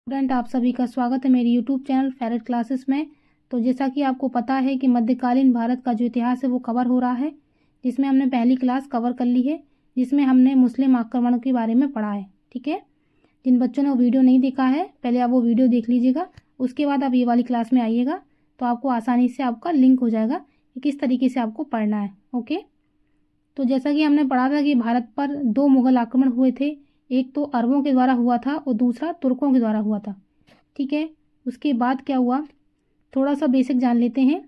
Student, आप सभी का स्वागत है मेरी यूट्यूब चैनल फेरट क्लासेस में। तो जैसा कि आपको पता है कि मध्यकालीन भारत का जो इतिहास है वो कवर हो रहा है, जिसमें हमने पहली क्लास कवर कर ली है, जिसमें हमने मुस्लिम आक्रमण के बारे में पढ़ा है। ठीक है, जिन बच्चों ने वो वीडियो नहीं देखा है पहले आप वो वीडियो देख लीजिएगा, उसके बाद आप ये वाली क्लास में आइएगा तो आपको आसानी से आपका लिंक हो जाएगा कि किस तरीके से आपको पढ़ना है। ओके, तो जैसा कि हमने पढ़ा था कि भारत पर 2 मुगल आक्रमण हुए थे, एक तो अरबों के द्वारा हुआ था और दूसरा तुर्कों के द्वारा हुआ था। ठीक है, उसके बाद क्या हुआ थोड़ा सा बेसिक जान लेते हैं।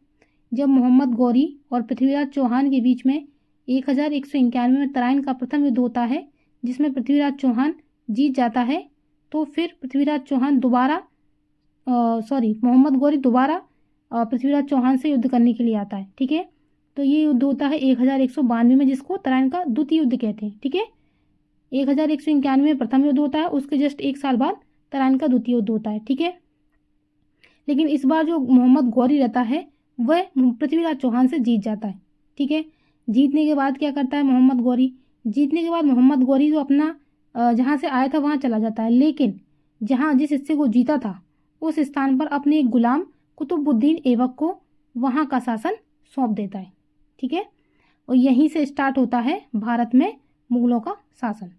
जब मोहम्मद गौरी और पृथ्वीराज चौहान के बीच में 1191 में तराइन का प्रथम युद्ध होता है, जिसमें पृथ्वीराज चौहान जीत जाता है, तो फिर पृथ्वीराज चौहान दोबारा मोहम्मद गौरी दोबारा पृथ्वीराज चौहान से युद्ध करने के लिए आता है। ठीक है, तो ये युद्ध होता है 1192 में, जिसको तराइन का द्वितीय युद्ध कहते हैं। ठीक है, 1191 में प्रथम युद्ध होता है, उसके जस्ट एक साल बाद तराइन का द्वितीय युद्ध होता है। ठीक है, लेकिन इस बार जो मोहम्मद गौरी रहता है वह पृथ्वीराज चौहान से जीत जाता है। ठीक है, जीतने के बाद क्या करता है मोहम्मद गौरी, जीतने के बाद मोहम्मद गौरी जो अपना जहाँ से आया था वहाँ चला जाता है, लेकिन जहाँ जिस हिस्से को जीता था उस स्थान पर अपने एक गुलाम कुतुबुद्दीन ऐबक को वहाँ का शासन सौंप देता है। ठीक है, और यहीं से स्टार्ट होता है भारत में मुगलों का शासन।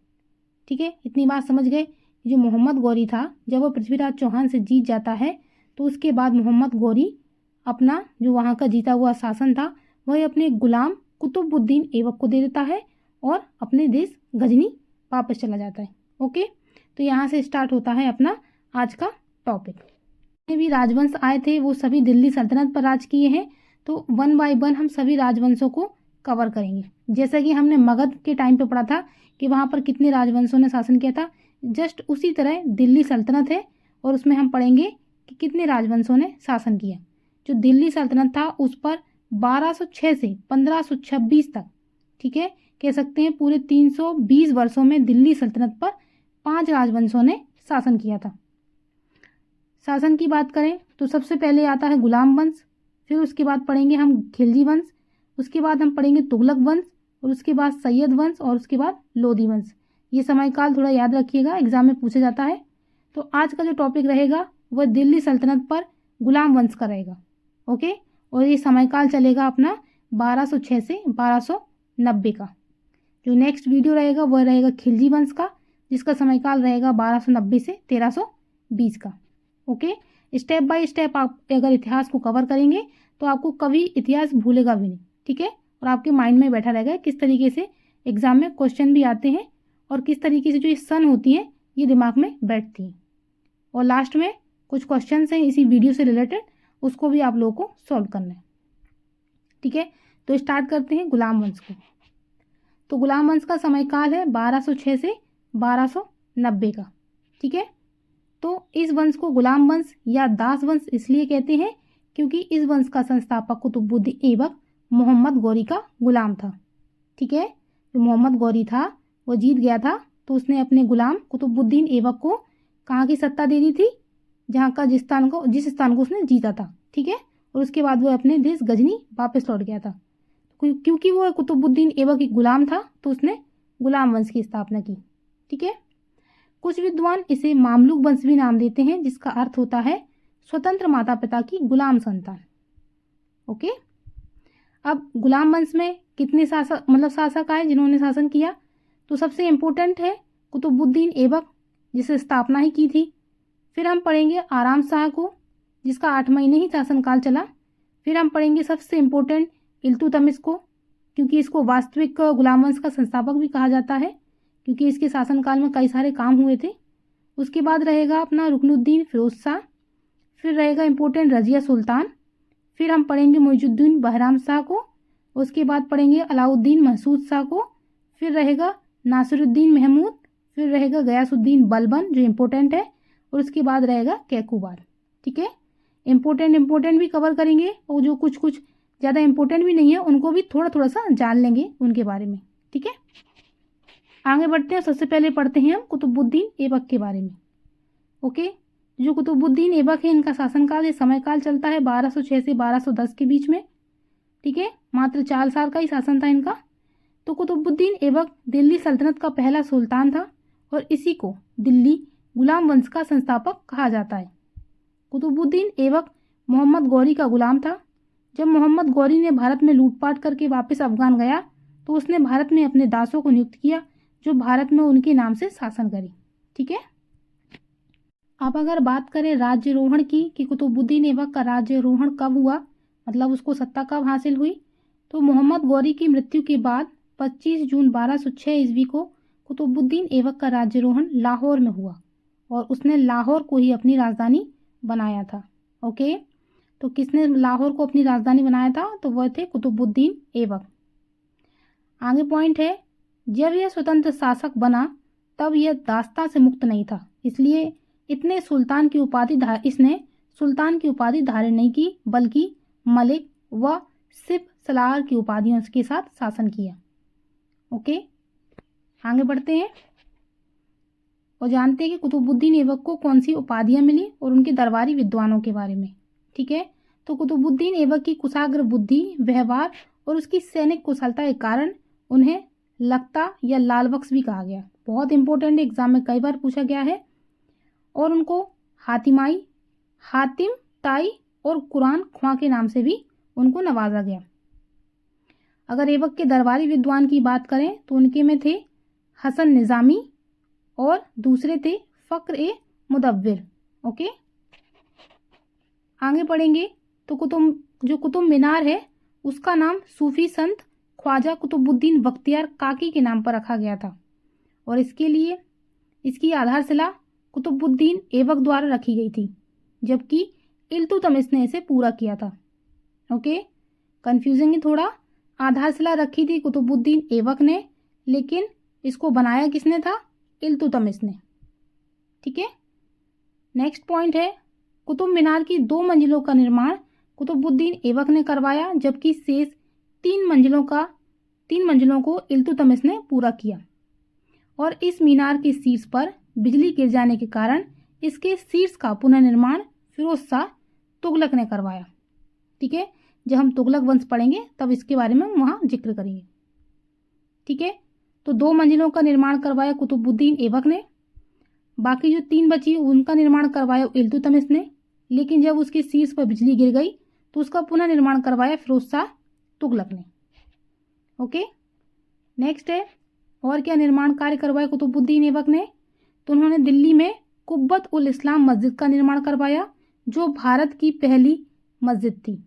ठीक है, इतनी बात समझ गए। जो मोहम्मद गौरी था जब वो पृथ्वीराज चौहान से जीत जाता है तो उसके बाद मोहम्मद गौरी अपना जो वहाँ का जीता हुआ शासन था वह अपने गुलाम कुतुबुद्दीन ऐबक को दे देता है और अपने देश गजनी वापस चला जाता है। ओके, तो यहाँ से स्टार्ट होता है अपना आज का टॉपिक। जितने भी राजवंश आए थे वो सभी दिल्ली सल्तनत पर राज किए हैं, तो वन बाय वन हम सभी राजवंशों को कवर करेंगे। जैसा कि हमने मगध के टाइम पे पढ़ा था कि वहाँ पर कितने राजवंशों ने शासन किया था, जस्ट उसी तरह दिल्ली सल्तनत है और उसमें हम पढ़ेंगे कि कितने राजवंशों ने शासन किया। जो दिल्ली सल्तनत था उस पर 1206 से 1526 तक, ठीक है, कह सकते हैं पूरे 320 वर्षों में दिल्ली सल्तनत पर 5 राजवंशों ने शासन किया था। शासन की बात करें तो सबसे पहले आता है गुलाम वंश, फिर उसके बाद पढ़ेंगे हम खिलजी वंश, उसके बाद हम पढ़ेंगे तुगलक वंश, और उसके बाद सैयद वंश, और उसके बाद लोधी वंश। ये समयकाल थोड़ा याद रखिएगा, एग्जाम में पूछा जाता है। तो आज का जो टॉपिक रहेगा वह दिल्ली सल्तनत पर गुलाम वंश का रहेगा। ओके, और ये समयकाल चलेगा अपना 1206 से 1290 का। जो नेक्स्ट वीडियो रहेगा वह रहेगा खिलजी वंश का, जिसका समयकाल रहेगा 1290 से 1320 का। ओके, स्टेप बाय स्टेप आप अगर इतिहास को कवर करेंगे तो आपको कभी इतिहास भूलेगा भी नहीं। ठीक है, और आपके माइंड में बैठा रहेगा किस तरीके से एग्जाम में क्वेश्चन भी आते हैं और किस तरीके से जो ये सन होती हैं ये दिमाग में बैठती हैं। और लास्ट में कुछ क्वेश्चन हैं इसी वीडियो से रिलेटेड, उसको भी आप लोगों को सॉल्व करना है। ठीक है, तो स्टार्ट करते हैं गुलाम वंश को। तो गुलाम वंश का समयकाल है 1206 से 1290 का। ठीक है, तो इस वंश को गुलाम वंश या दास वंश इसलिए कहते हैं क्योंकि इस वंश का संस्थापक कुतुबुद्दीन ऐबक मोहम्मद गौरी का गुलाम था। ठीक है, जो मोहम्मद गौरी था वो जीत गया था तो उसने अपने गुलाम कुतुबुद्दीन ऐबक को कहाँ की सत्ता दे दी थी, जहाँ का जिस स्थान को उसने जीता था। ठीक है, और उसके बाद वो अपने देश गजनी वापस लौट गया था। क्योंकि वो कुतुबुद्दीन ऐबक एक गुलाम था तो उसने गुलाम वंश की स्थापना की। ठीक है, कुछ विद्वान इसे मामलुक वंश भी नाम देते हैं, जिसका अर्थ होता है स्वतंत्र माता पिता की गुलाम संतान। ओके, अब गुलाम वंश में कितने शासक आए जिन्होंने शासन किया, तो सबसे इम्पोर्टेंट है कुतुबुद्दीन ऐबक, जिसे स्थापना ही की थी। फिर हम पढ़ेंगे आराम शाह को, जिसका 8 महीने ही शासनकाल चला। फिर हम पढ़ेंगे सबसे इम्पोर्टेंट इल्तुतमिश को, क्योंकि इसको वास्तविक गुलाम वंश का संस्थापक भी कहा जाता है, क्योंकि इसके शासनकाल में कई सारे काम हुए थे। उसके बाद रहेगा अपना रुकनुद्दीन फिरोज शाह, फिर रहेगा इम्पोर्टेंट रजिया सुल्तान, फिर हम पढ़ेंगे मुइजुद्दीन बहराम शाह को, उसके बाद पढ़ेंगे अलाउद्दीन महसूद शाह को, फिर रहेगा नासिरुद्दीन महमूद, फिर रहेगा गयासुद्दीन बलबन जो इम्पोर्टेंट है, और उसके बाद रहेगा कैकुबार। ठीक है, इम्पोर्टेंट भी कवर करेंगे और जो कुछ ज़्यादा इम्पोर्टेंट भी नहीं है उनको भी थोड़ा थोड़ा सा जान लेंगे उनके बारे में। ठीक है, आगे बढ़ते हैं। सबसे पहले पढ़ते हैं हम कुतुबुद्दीन ऐबक के बारे में। ओके, जो कुतुबुद्दीन ऐबक है इनका शासनकाल ये समयकाल चलता है 1206 से 1210 के बीच में। ठीक है, मात्र 4 साल का ही शासन था इनका। तो कुतुबुद्दीन ऐबक दिल्ली सल्तनत का पहला सुल्तान था और इसी को दिल्ली गुलाम वंश का संस्थापक कहा जाता है। कुतुबुद्दीन ऐबक मोहम्मद गौरी का गुलाम था। जब मोहम्मद गौरी ने भारत में लूटपाट करके वापस अफगान गया तो उसने भारत में अपने दासों को नियुक्त किया जो भारत में उनके नाम से शासन करे। ठीक है। अब अगर बात करें राज्यरोहण की कि कुतुबुद्दीन ऐबक का राज्यरोहण कब हुआ, मतलब उसको सत्ता कब हासिल हुई, तो मोहम्मद गौरी की मृत्यु के बाद 25 जून 1206 ईस्वी को कुतुबुद्दीन ऐबक का राज्यरोहण लाहौर में हुआ और उसने लाहौर को ही अपनी राजधानी बनाया था। ओके, तो किसने लाहौर को अपनी राजधानी बनाया था, तो वह थे कुतुबुद्दीन ऐबक। आगे पॉइंट है, जब यह स्वतंत्र शासक बना तब यह दास्ता से मुक्त नहीं था, इसलिए इसने सुल्तान की उपाधि धारण नहीं की, बल्कि मलिक व सिप सलार की उपाधियों के साथ शासन किया। ओके, आगे बढ़ते हैं और जानते हैं कि कुतुबुद्दीन ऐबक को कौन सी उपाधियां मिली और उनके दरबारी विद्वानों के बारे में। ठीक है, तो कुतुबुद्दीन ऐबक की कुशाग्र बुद्धि, व्यवहार और उसकी सैनिक कुशलता के कारण उन्हें लखता या लाल बख्श भी कहा गया। बहुत इंपॉर्टेंट, एग्जाम में कई बार पूछा गया है। और उनको हातिमाई, हातिम ताई और कुरान ख्वां के नाम से भी उनको नवाजा गया। अगर ऐबक के दरबारी विद्वान की बात करें तो उनके में थे हसन निज़ामी और दूसरे थे फ़क्र ए मुदव्विर। ओके, आगे पढ़ेंगे तो कुतुब मीनार है उसका नाम सूफी संत ख्वाजा कुतुबुद्दीन बख्तियार काकी के नाम पर रखा गया था और इसके लिए इसकी आधारशिला कुतुबुद्दीन ऐबक द्वारा रखी गई थी, जबकि इल्तुतमिश ने इसे पूरा किया था। ओके, कंफ्यूजिंग है थोड़ा। आधारशिला रखी थी कुतुबुद्दीन ऐबक ने, लेकिन इसको बनाया किसने था, इल्तुतमिश ने। ठीक है, नेक्स्ट पॉइंट है, कुतुब मीनार की 2 मंजिलों का निर्माण कुतुबुद्दीन ऐबक ने करवाया, जबकि शेष 3 मंजिलों को इल्तुतमिश ने पूरा किया। और इस मीनार के शीर्ष पर बिजली गिर जाने के कारण इसके शीर्ष का पुनर्निर्माण फिरोज शाह तुगलक ने करवाया। ठीक है, जब हम तुगलक वंश पढ़ेंगे तब इसके बारे में वहाँ जिक्र करेंगे। ठीक है, तो 2 मंजिलों का निर्माण करवाया कुतुबुद्दीन ऐबक ने, बाकी जो 3 बची उनका निर्माण करवाया इल्तुतमिश ने, लेकिन जब उसके शीर्ष पर बिजली गिर गई तो उसका पुनर्निर्माण करवाया फिरोज शाह तुगलक ने। ओके, नेक्स्ट है, और क्या निर्माण कार्य करवाया कुतुबुद्दीन ऐबक ने, तो उन्होंने दिल्ली में कुब्बत उल इस्लाम मस्जिद का निर्माण करवाया जो भारत की पहली मस्जिद थी।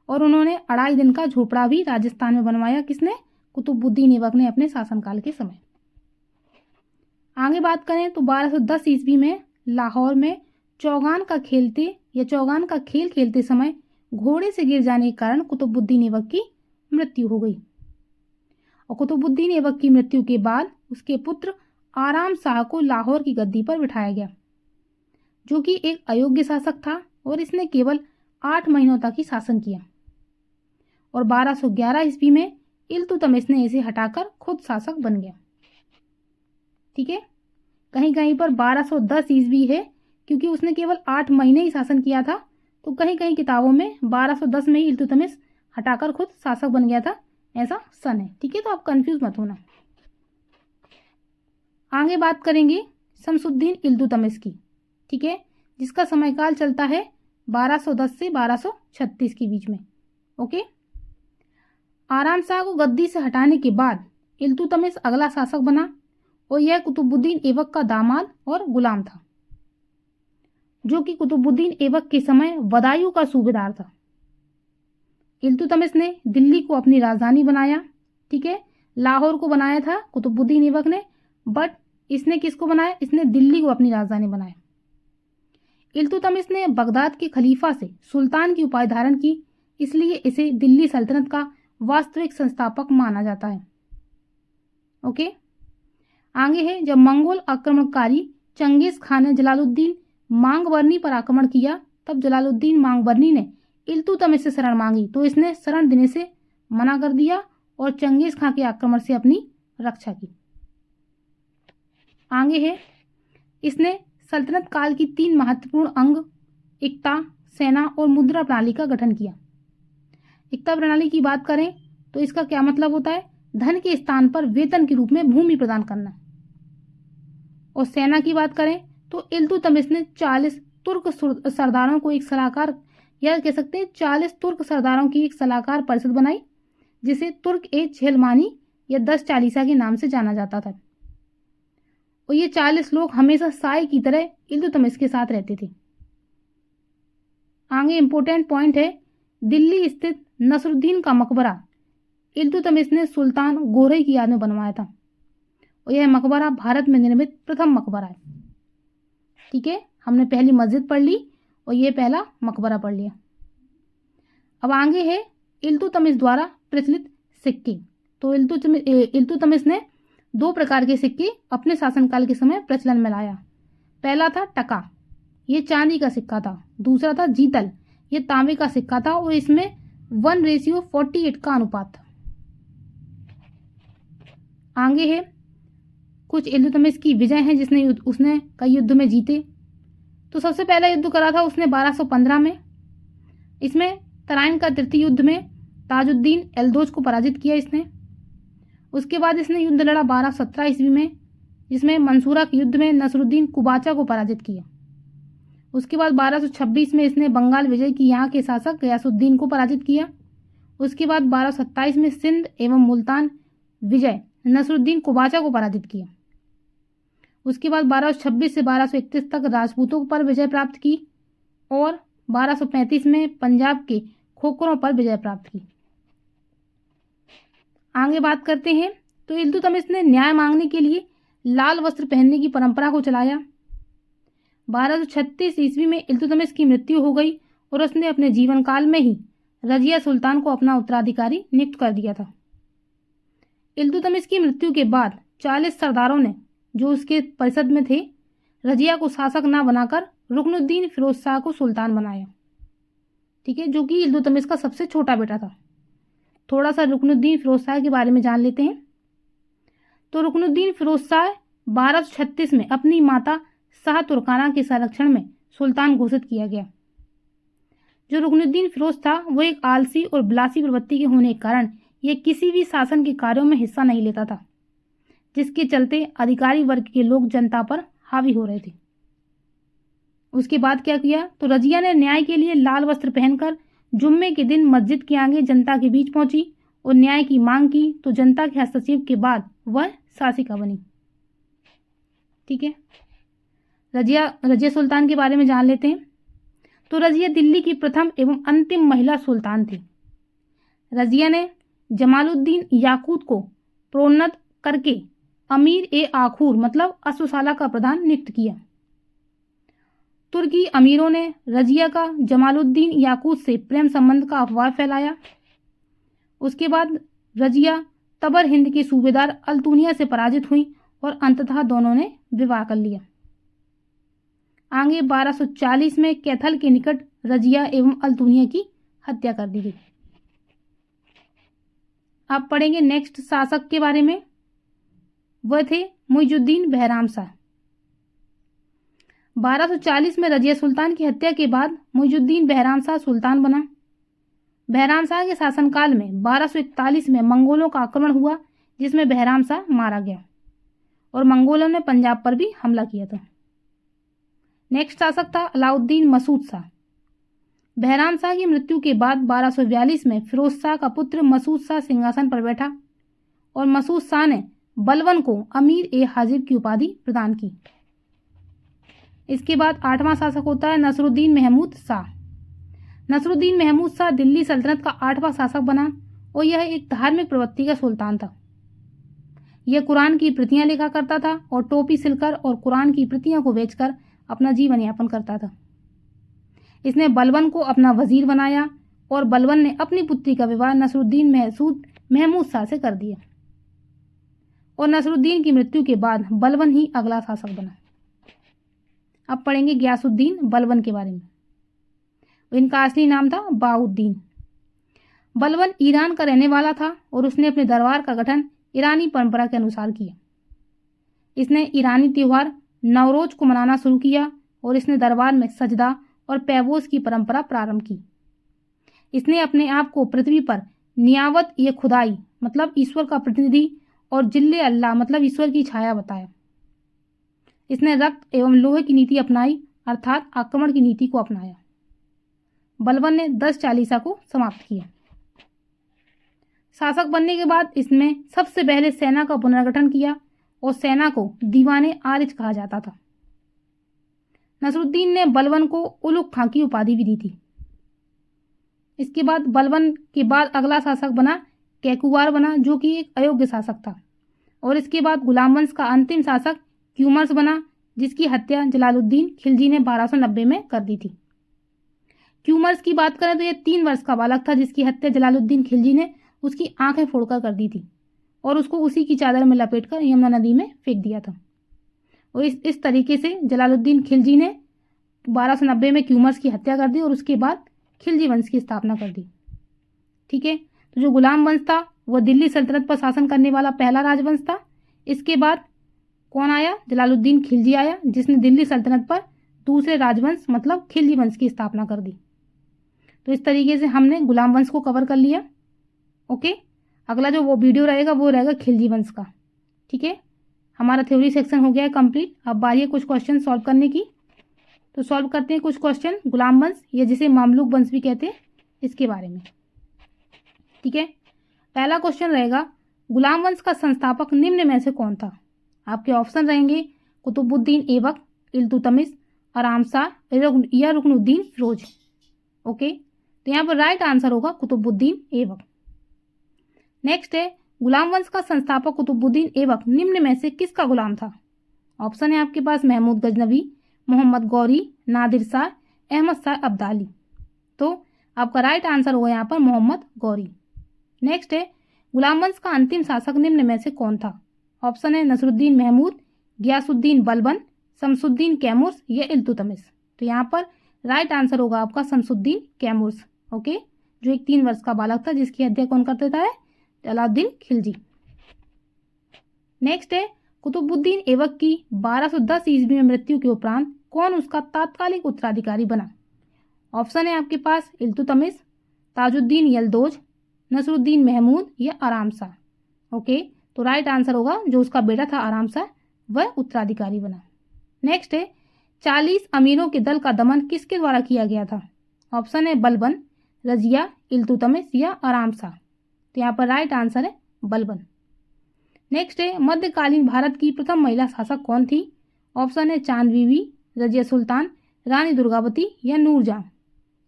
और उन्होंने 2.5 दिन का झोपड़ा भी राजस्थान में बनवाया, किसने, कुतुबुद्दीन ऐबक ने अपने शासनकाल के समय। आगे बात करें तो 1210 ईस्वी में लाहौर में चौगान का खेल खेलते समय घोड़े से गिर जाने के कारण कुतुबुद्दीन ऐबक की मृत्यु हो गई। और कुतुबुद्दीन ऐबक की मृत्यु के बाद उसके पुत्र आराम शाह को लाहौर की गद्दी पर बिठाया गया, जो कि एक अयोग्य शासक था और इसने केवल 8 महीनों तक ही शासन किया। और 1211 ईस्वी में इल्तुतमिश ने इसे हटाकर खुद शासक बन गया। ठीक है, कहीं कहीं पर 1210 ईस्वी है क्योंकि उसने केवल 8 महीने ही शासन किया था, तो कहीं कहीं किताबों में 1210 में ही इल्तुतमिश हटाकर खुद शासक बन गया था, ऐसा सन है। ठीक है, तो आप कंफ्यूज मत होना। आगे बात करेंगे शमसुद्दीन इल्तुतमिश की। ठीक है, जिसका समयकाल चलता है 1210 से 1236 के बीच में। ओके, आराम शाह को गद्दी से हटाने के बाद इल्तुतमिश अगला शासक बना और यह कुतुबुद्दीन ऐबक का दामाद और गुलाम था, जो कि कुतुबुद्दीन ऐबक के समय बदायूं का सूबेदार था। इल्तुतमिश ने दिल्ली को अपनी राजधानी बनाया। ठीक है, लाहौर को बनाया था कुतुबुद्दीन ऐबक ने, बट इसने किसको बनाया, इसने दिल्ली को अपनी राजधानी बनाया। इल्तुतमिश ने बगदाद के खलीफा से सुल्तान की उपाधि धारण की, इसलिए इसे दिल्ली सल्तनत का वास्तविक संस्थापक माना जाता है। ओके, आगे है, जब मंगोल आक्रमणकारी चंगेज खान ने जलालुद्दीन मांगबरनी पर आक्रमण किया, तब जलालुद्दीन मांगबरनी ने इल्तुतमिश से शरण मांगी, तो इसने शरण देने से मना कर दिया और चंगेज खान के आक्रमण से अपनी रक्षा की। आगे है, इसने सल्तनत काल की 3 महत्वपूर्ण अंग एकता, सेना और मुद्रा प्रणाली का गठन किया। एकता प्रणाली की बात करें तो इसका क्या मतलब होता है, धन के स्थान पर वेतन के रूप में भूमि प्रदान करना। और सेना की बात करें तो इल्तुतमिश ने 40 तुर्क सरदारों को एक सलाहकार, या कह सकते हैं 40 तुर्क सरदारों की एक सलाहकार परिषद बनाई, जिसे तुर्क ए झेलमानी या 10 चालीसा के नाम से जाना जाता था। और ये 40 लोग हमेशा साए की तरह इल्तुतमिश के साथ रहते थे। आगे इंपॉर्टेंट पॉइंट है, दिल्ली स्थित नसरुद्दीन का मकबरा इल्तुतमिश ने सुल्तान गोरे की याद में बनवाया था, और यह मकबरा भारत में निर्मित प्रथम मकबरा है। ठीक है, हमने पहली मस्जिद पढ़ ली और ये पहला मकबरा पढ़ लिया। अब आगे है इल्तुतमिश द्वारा प्रचलित सिक्के। तो इल्तुतमिश ने 2 प्रकार के सिक्के अपने शासनकाल के समय प्रचलन में लाया। पहला था टका, ये चांदी का सिक्का था। दूसरा था जीतल, ये तांबे का सिक्का था और इसमें 1:48 का अनुपात था। आगे है कुछ इल्तुतमिश की विजय हैं जिसने उसने कई युद्ध में जीते। तो सबसे पहला युद्ध करा था उसने 1215 में। इसमें तराइन का तृतीय युद्ध में ताजुद्दीन एल्दोज को पराजित किया इसने। उसके बाद इसने युद्ध लड़ा 1217 ईस्वी में, जिसमें मंसूरा के युद्ध में नसरुद्दीन कुबाचा को पराजित किया। उसके बाद 1226 में इसने बंगाल विजय की यहाँ के शासक गयासुद्दीन को पराजित किया। उसके बाद 1227 में सिंध एवं मुल्तान विजय नसरुद्दीन कुबाचा को पराजित किया। उसके बाद 1226 से 1231 तक राजपूतों पर विजय प्राप्त की और 1235 में पंजाब के खोखरों पर विजय प्राप्त की। आगे बात करते हैं तो इल्तुतमिश ने न्याय मांगने के लिए लाल वस्त्र पहनने की परंपरा को चलाया। 1236 ईस्वी में इल्तुतमिश की मृत्यु हो गई और उसने अपने जीवन काल में ही रजिया सुल्तान को अपना उत्तराधिकारी नियुक्त कर दिया था। इल्तुतमिश की मृत्यु के बाद 40 सरदारों ने, जो उसके परिषद में थे, रजिया को शासक न बनाकर रुकनुद्दीन फिरोज शाह को सुल्तान बनाया। ठीक है, जो कि इल्तुतमिश का सबसे छोटा बेटा था। थोड़ा सा रुकनुद्दीन फिरोज शाह के बारे में जान लेते हैं। तो रुकनुद्दीन फिरोज शाह 1236 में अपनी माता शाह तुर्काना के संरक्षण में सुल्तान घोषित किया गया। जो रुकनुद्दीन फिरोज था वो एक आलसी और बिलासी प्रवृत्ति के होने के कारण यह किसी भी शासन के कार्यों में हिस्सा नहीं लेता था, जिसके चलते अधिकारी वर्ग के लोग जनता पर हावी हो रहे थे। उसके बाद क्या किया, तो रजिया ने न्याय के लिए लाल वस्त्र पहनकर जुम्मे के दिन मस्जिद के आगे जनता के बीच पहुंची और न्याय की मांग की। तो जनता के हस्तक्षेप के बाद वह शासिका बनी। ठीक है, रजिया सुल्तान के बारे में जान लेते हैं। तो रजिया दिल्ली की प्रथम एवं अंतिम महिला सुल्तान थी। रजिया ने जमालुद्दीन याकूत को प्रोन्नत करके अमीर ए आखूर मतलब अश्वशाला का प्रधान नियुक्त किया। तुर्की अमीरों ने रजिया का जमालुद्दीन याकूत से प्रेम संबंध का अफवाह फैलाया। उसके बाद रजिया तबर हिंद के सूबेदार अल्तुनिया से पराजित हुई और अंततः दोनों ने विवाह कर लिया। आगे 1240 में कैथल के निकट रजिया एवं अल्तुनिया की हत्या कर दी गई। आप पढ़ेंगे नेक्स्ट शासक के बारे में, वह थे मुइजुद्दीन बहराम शाह। 1240 में रजिया सुल्तान की हत्या के बाद मुइजुद्दीन बहराम शाह सुल्तान बना। बहराम शाह के शासनकाल में 1241 में मंगोलों का आक्रमण हुआ, जिसमें बहराम शाह मारा गया और मंगोलों ने पंजाब पर भी हमला किया था। नेक्स्ट शासक था अलाउद्दीन मसूद शाह। बहराम शाह की मृत्यु के बाद 1242 में फिरोज शाह का पुत्र मसूद शाह सिंहासन पर बैठा और मसूद शाह ने बलवन को अमीर ए हाजिब की उपाधि प्रदान की। इसके बाद 8वां शासक होता है नसरुद्दीन महमूद शाह। नसरुद्दीन महमूद शाह दिल्ली सल्तनत का 8वां शासक बना और यह एक धार्मिक प्रवृत्ति का सुल्तान था। यह कुरान की प्रतियां लिखा करता था और टोपी सिलकर और कुरान की प्रतियां को बेचकर अपना जीवन यापन करता था। इसने बलवन को अपना वजीर बनाया और बलवन ने अपनी पुत्री का विवाह नसरुद्दीन महमूद शाह से कर दिया और नसरुद्दीन की मृत्यु के बाद बलवन ही अगला शासक बना। अब पढ़ेंगे गयासुद्दीन बलवन के बारे में। इनका असली नाम था बाउद्दीन। बलवन ईरान का रहने वाला था और उसने अपने दरबार का गठन ईरानी परंपरा के अनुसार किया। इसने ईरानी त्योहार नवरोज को मनाना शुरू किया और इसने दरबार में सजदा और पैबोस की परंपरा प्रारंभ की। इसने अपने आप को पृथ्वी पर नियावत ये खुदाई मतलब ईश्वर का प्रतिनिधि और जिल्ले अल्लाह मतलब ईश्वर की छाया बताया। इसने रक्त एवं लोहे की नीति अपनाई, अर्थात आक्रमण की नीति को अपनाया। बलबन ने 10 चालीसा को समाप्त किया। शासक बनने के बाद इसने सबसे पहले सेना का पुनर्गठन किया और सेना को दीवाने आरिज कहा जाता था। नसरुद्दीन ने बलबन को उलुग खां की उपाधि भी दी थी। इसके बाद बलबन के बाद अगला शासक बना कैकुबार बना, जो कि एक अयोग्य शासक था। और इसके बाद गुलाम वंश का अंतिम शासक क्यूमर्स बना, जिसकी हत्या जलालुद्दीन खिलजी ने 1290 में कर दी थी। क्यूमर्स की बात करें तो यह 3 वर्ष का बालक था, जिसकी हत्या जलालुद्दीन खिलजी ने उसकी आंखें फोड़कर कर दी थी और उसको उसी की चादर में लपेटकर यमुना नदी में फेंक दिया था। और इस तरीके से जलालुद्दीन खिलजी ने 1290 में क्यूमर्स की हत्या कर दी और उसके बाद खिलजी वंश की स्थापना कर दी। ठीक है, तो जो गुलाम वंश था वह दिल्ली सल्तनत पर शासन करने वाला पहला राजवंश था। इसके बाद कौन आया? जलालुद्दीन खिलजी आया, जिसने दिल्ली सल्तनत पर दूसरे राजवंश मतलब खिलजी वंश की स्थापना कर दी। तो इस तरीके से हमने गुलाम वंश को कवर कर लिया। ओके, अगला जो वो वीडियो रहेगा वो रहेगा खिलजी वंश का। ठीक है, हमारा थ्योरी सेक्शन हो गया है कंप्लीट। अब बारी है कुछ क्वेश्चन सॉल्व करने की। तो सॉल्व करते हैं कुछ क्वेश्चन गुलाम वंश या जिसे मामलुक वंश भी कहते हैं इसके बारे में। ठीक है, पहला क्वेश्चन रहेगा गुलाम वंश का संस्थापक निम्न में से कौन था? आपके ऑप्शन रहेंगे कुतुबुद्दीन ऐबक, इल्तुतमिश, आराम शाह या रुकनुद्दीन फिरोज। ओके, तो यहाँ पर राइट आंसर होगा कुतुबुद्दीन ऐबक। नेक्स्ट है गुलाम वंश का संस्थापक कुतुबुद्दीन ऐबक निम्न में से किसका गुलाम था? ऑप्शन है आपके पास महमूद गजनवी, मोहम्मद गौरी, नादिर शाह, अहमद शाह अब्दाली। तो आपका राइट आंसर होगा यहाँ पर मोहम्मद गौरी। नेक्स्ट है गुलाम वंश का अंतिम शासक निम्न में से कौन था? ऑप्शन है नसरुद्दीन महमूद, गियासुद्दीन बलबन, शमसुद्दीन कैमुर्स या इल्तुतमिश। तो यहाँ पर राइट आंसर होगा आपका शमसुद्दीन कैमुर्स। ओके, जो एक 3 वर्ष का बालक था जिसकी हत्या कौन कर देता है? जलालुद्दीन खिलजी। नेक्स्ट है कुतुबुद्दीन ऐबक की 1210 ईस्वी में मृत्यु के उपरांत कौन उसका तात्कालिक उत्तराधिकारी बना? ऑप्शन है आपके पास इल्तुतमिश, ताजुद्दीन यलदौज, नसरुद्दीन महमूद या आराम शाह। ओके, तो राइट आंसर होगा जो उसका बेटा था आराम शाह, वह उत्तराधिकारी बना। नेक्स्ट है 40 अमीरों के दल का दमन किसके द्वारा किया गया था? ऑप्शन है बलबन, रजिया, इल्तुतमिश या आराम शाह। तो यहाँ पर राइट आंसर है बलबन। नेक्स्ट है मध्यकालीन भारत की प्रथम महिला शासक कौन थी? ऑप्शन है चांद बीबी, रजिया सुल्तान, रानी दुर्गावती या नूरजहां।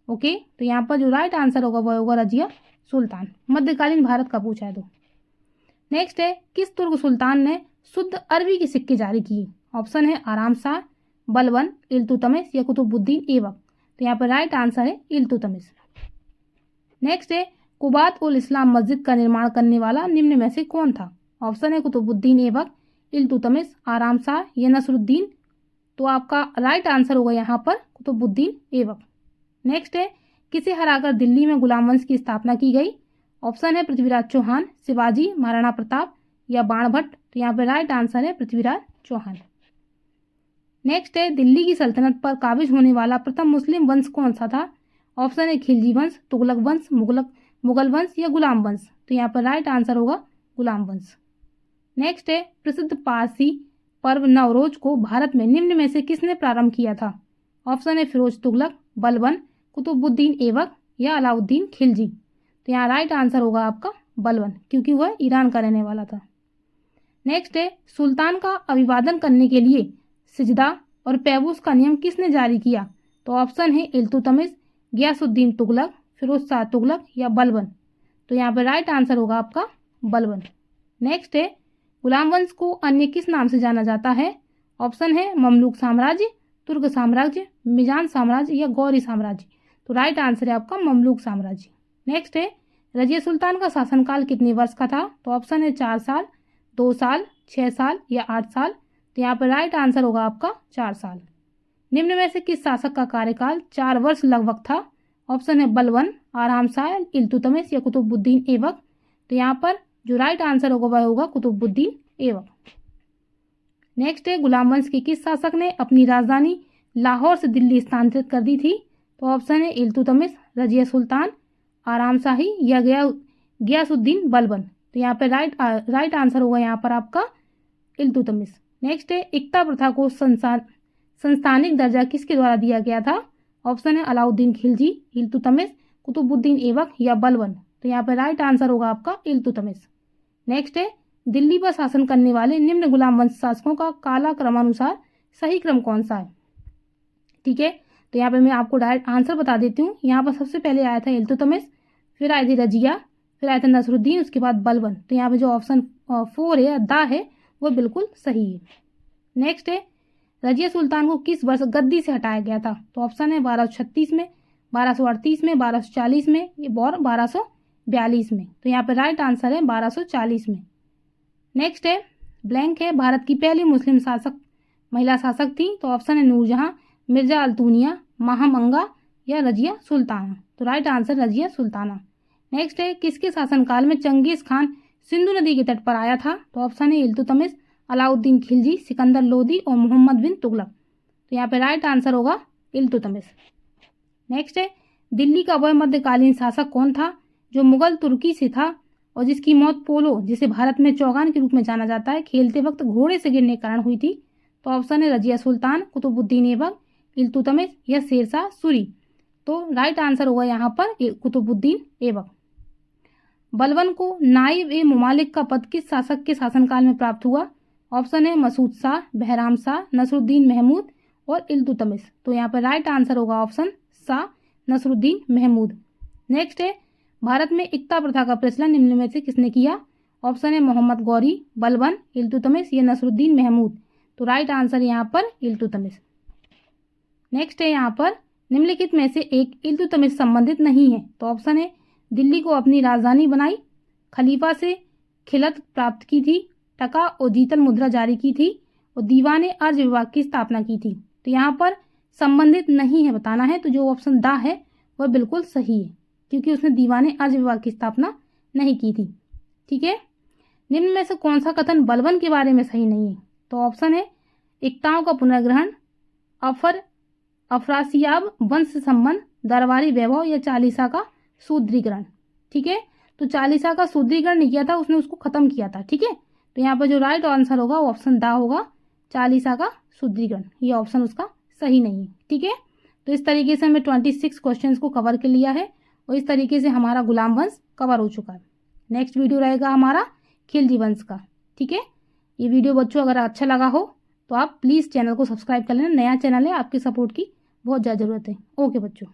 ओके, तो यहाँ पर जो राइट आंसर होगा वह होगा रजिया सुल्तान। मध्यकालीन भारत का पूछा है तो। नेक्स्ट है किस तुर्क सुल्तान ने शुद्ध अरबी के सिक्के जारी किए? ऑप्शन है आराम शाह, बलबन, इल्तुतमिश या कुतुबुद्दीन ऐबक। तो यहाँ पर राइट आंसर है इल्तुतमिश। नेक्स्ट है कुबात उल इस्लाम मस्जिद का निर्माण करने वाला निम्न में से कौन था? ऑप्शन है कुतुबुद्दीन ऐबक, इल्तुतमिश, आराम शाह या नसरुद्दीन। तो आपका राइट आंसर होगा यहाँ पर कुतुबुद्दीन ऐबक। नेक्स्ट है किसे हराकर दिल्ली में गुलाम वंश की स्थापना की गई? ऑप्शन है पृथ्वीराज चौहान, शिवाजी, महाराणा प्रताप या बाणभट्ट। तो यहाँ पर राइट आंसर है पृथ्वीराज चौहान। नेक्स्ट है दिल्ली की सल्तनत पर काबिज होने वाला प्रथम मुस्लिम वंश कौन सा था? ऑप्शन है खिलजी वंश, तुगलक वंश, मुगल वंश या गुलाम वंश। तो यहाँ पर राइट आंसर होगा गुलाम वंश। नेक्स्ट है प्रसिद्ध पारसी पर्व नवरोज को भारत में निम्न में से किसने प्रारंभ किया था? ऑप्शन है फिरोज तुगलक, बलबन, कुतुबुद्दीन ऐबक या अलाउद्दीन खिलजी। तो यहाँ राइट आंसर होगा आपका बलबन, क्योंकि वह ईरान का रहने वाला था। नेक्स्ट है सुल्तान का अभिवादन करने के लिए सिजदा और पैबूस का नियम किसने जारी किया? तो ऑप्शन है इल्तुतमिश, गियासुद्दीन तुगलक, फिरोज शाह तुगलक या बलबन। तो यहाँ पर राइट आंसर होगा आपका बलबन। नेक्स्ट है गुलाम वंश को अन्य किस नाम से जाना जाता है? ऑप्शन है ममलूक साम्राज्य, तुर्क साम्राज्य, मिजान साम्राज्य या गौरी साम्राज्य। तो राइट आंसर है आपका ममलूक साम्राज्य। नेक्स्ट है रजिया सुल्तान का शासनकाल कितने वर्ष का था? तो ऑप्शन है 4 साल, 2 साल, 6 साल या 8 साल। तो यहाँ पर राइट आंसर होगा आपका 4 साल। निम्न में से किस शासक का कार्यकाल 4 वर्ष लगभग था? ऑप्शन है बलबन, आराम शाह, इल्तुतमिश या कुतुबुद्दीन ऐबक। तो यहाँ पर जो राइट आंसर होगा वह होगा कुतुबुद्दीन ऐबक। नेक्स्ट है गुलाम वंश के किस शासक ने अपनी राजधानी लाहौर से दिल्ली स्थानांतरित कर दी थी? तो ऑप्शन है इल्तुतमिश, रजिया सुल्तान, आराम शाही या गियासुद्दीन बलबन। तो यहाँ पर राइट आंसर होगा यहाँ पर आपका इल्तुतमिश। नेक्स्ट है एकता प्रथा को संस्थानिक दर्जा किसके द्वारा दिया गया था? ऑप्शन है अलाउद्दीन खिलजी, इल्तुतमिश, कुतुबुद्दीन ऐबक या बलबन। तो यहाँ पे राइट आंसर होगा आपका इल्तुतमिश। नेक्स्ट है दिल्ली पर शासन करने वाले निम्न गुलाम वंश शासकों का काला क्रमानुसार सही क्रम कौन सा है? ठीक है, तो यहाँ पे मैं आपको डायरेक्ट आंसर बता देती हूँ। यहाँ पर सबसे पहले आया था इल्तुतमिश, फिर आई थी रजिया, फिर आया था नसरुद्दीन, उसके बाद बलबन। तो यहाँ पे जो ऑप्शन 4 है दा है वो बिल्कुल सही है। नेक्स्ट है रजिया सुल्तान को किस वर्ष गद्दी से हटाया गया था? तो ऑप्शन है 1236 में, 1238 में, 1240 में और 1242 में। तो यहाँ पे राइट आंसर है 1240 में। नेक्स्ट है ब्लैंक है भारत की पहली मुस्लिम महिला शासक थी? तो ऑप्शन है नूरजहां, मिर्जा अल्तुनिया, महामंगा या रजिया सुल्ताना। तो right answer Razia Sultana. Next है किसके शासनकाल में चंगेज खान सिंधु नदी के तट पर आया था? तो ऑप्शन है इल्तुतमिश, अलाउद्दीन खिलजी, सिकंदर लोदी और मोहम्मद बिन तुगलक। तो यहाँ पे राइट आंसर होगा इल्तुतमिश। नेक्स्ट है दिल्ली का वह मध्यकालीन शासक कौन था जो मुगल तुर्की से था और जिसकी मौत पोलो, जिसे भारत में चौगान के रूप में जाना जाता है, खेलते वक्त घोड़े से गिरने के कारण हुई थी? तो ऑप्शन है रजिया सुल्तान, कुतुबुद्दीन ऐबक, इल्तुतमिश या शेरशाह सूरी। तो राइट आंसर होगा यहाँ पर कुतुबुद्दीन ऐबक। बलबन को नाइब ए मुमालिक का पद किस शासक के शासनकाल में प्राप्त हुआ? ऑप्शन है मसूद शाह, बहराम शाह, नसरुद्दीन महमूद और इल्तुतमिश। तो यहाँ पर राइट आंसर होगा ऑप्शन शाह, नसरुद्दीन महमूद। नेक्स्ट है भारत में एकता प्रथा का प्रचलन निम्न में से किसने किया? ऑप्शन है मोहम्मद गौरी, बलबन, इल्तुतमिश या नसरुद्दीन महमूद। तो राइट आंसर यहाँ पर इल्तुतमिश। नेक्स्ट है यहाँ पर निम्नलिखित में से एक इल्तुतमिश संबंधित नहीं है? तो ऑप्शन है दिल्ली को अपनी राजधानी बनाई, खलीफा से खिलत प्राप्त की थी, टका और जीतल मुद्रा जारी की थी और दीवाने अर्ज विभाग की स्थापना की थी। तो यहाँ पर संबंधित नहीं है बताना है, तो जो ऑप्शन दा है वह बिल्कुल सही है क्योंकि उसने दीवाने अर्ज विभाग की स्थापना नहीं की थी। ठीक है, निम्न में से कौन सा कथन बलबन के बारे में सही नहीं है? तो ऑप्शन है एकताओं का पुनर्ग्रहण, अफरासियाब वंश संबंध, दरबारी वैभव या चालीसा का सुदृढ़ीकरण। ठीक है, तो चालीसा का सुदृढ़ीकरण नहीं किया था उसने, उसको खत्म किया था। ठीक है, तो यहाँ पर जो राइट आंसर होगा वो ऑप्शन दा होगा, चालीसा का सुदृढ़ीकरण। ये ऑप्शन उसका सही नहीं है। ठीक है, तो इस तरीके से हमें 26 क्वेश्चंस को कवर कर लिया है और इस तरीके से हमारा गुलाम वंश कवर हो चुका है। नेक्स्ट वीडियो रहेगा हमारा खिलजी वंश का। ठीक है, ये वीडियो बच्चों अगर अच्छा लगा हो तो आप प्लीज़ चैनल को सब्सक्राइब कर लेना। नया चैनल है, आपकी सपोर्ट की बहुत ज़्यादा ज़रूरत है। ओके बच्चों।